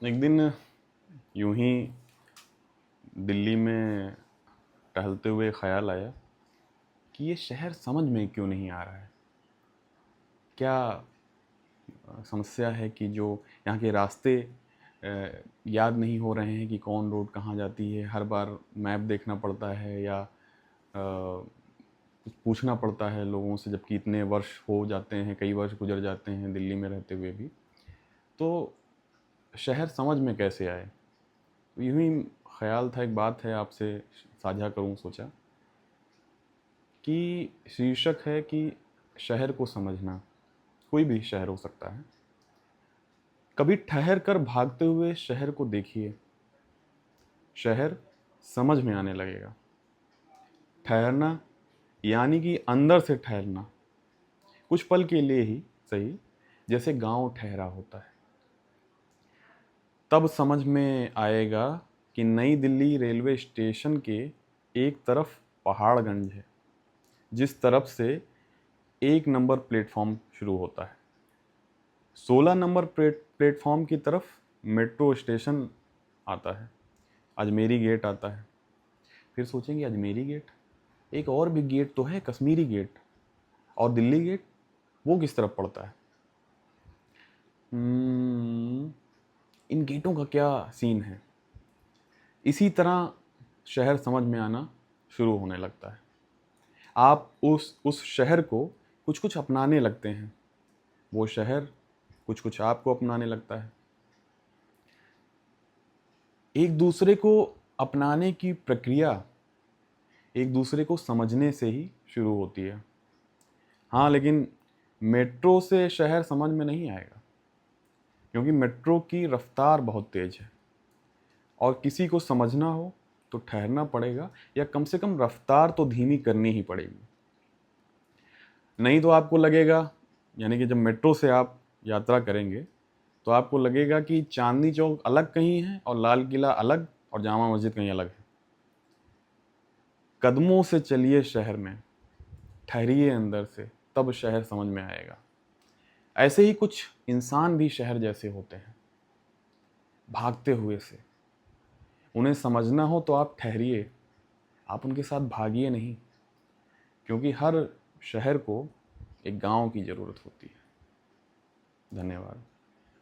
एक दिन यूं ही दिल्ली में टहलते हुए ख्याल आया कि ये शहर समझ में क्यों नहीं आ रहा है। क्या समस्या है कि जो यहाँ के रास्ते याद नहीं हो रहे हैं कि कौन रोड कहाँ जाती है। हर बार मैप देखना पड़ता है या कुछ पूछना पड़ता है लोगों से, जबकि इतने वर्ष हो जाते हैं, कई वर्ष गुजर जाते हैं दिल्ली में रहते हुए भी। तो शहर समझ में कैसे आए, तो यूँ ही ख्याल था, एक बात है आपसे साझा करूँ सोचा कि शीर्षक है कि शहर को समझना। कोई भी शहर हो सकता है। कभी ठहर कर भागते हुए शहर को देखिए, शहर समझ में आने लगेगा। ठहरना यानी कि अंदर से ठहरना, कुछ पल के लिए ही सही, जैसे गांव ठहरा होता है। तब समझ में आएगा कि नई दिल्ली रेलवे स्टेशन के एक तरफ पहाड़गंज है, जिस तरफ से 1 नंबर प्लेटफॉर्म शुरू होता है। 16 नंबर प्लेटफॉर्म की तरफ मेट्रो स्टेशन आता है, अजमेरी गेट आता है। फिर सोचेंगे अजमेरी गेट, एक और भी गेट तो है, कश्मीरी गेट। और दिल्ली गेट, वो किस तरफ पड़ता है? इन गेटों का क्या सीन है? इसी तरह शहर समझ में आना शुरू होने लगता है। आप उस शहर को कुछ कुछ अपनाने लगते हैं, वो शहर कुछ कुछ आपको अपनाने लगता है। एक दूसरे को अपनाने की प्रक्रिया एक दूसरे को समझने से ही शुरू होती है। हाँ, लेकिन मेट्रो से शहर समझ में नहीं आएगा, क्योंकि मेट्रो की रफ्तार बहुत तेज है। और किसी को समझना हो तो ठहरना पड़ेगा, या कम से कम रफ्तार तो धीमी करनी ही पड़ेगी। नहीं तो आपको लगेगा, यानी कि जब मेट्रो से आप यात्रा करेंगे तो आपको लगेगा कि चांदनी चौक अलग कहीं है और लाल किला अलग और जामा मस्जिद कहीं अलग है। कदमों से चलिए शहर में, ठहरिए अंदर से, तब शहर समझ में आएगा। ऐसे ही कुछ इंसान भी शहर जैसे होते हैं, भागते हुए से। उन्हें समझना हो तो आप ठहरिए, आप उनके साथ भागिए नहीं, क्योंकि हर शहर को एक गांव की ज़रूरत होती है। धन्यवाद।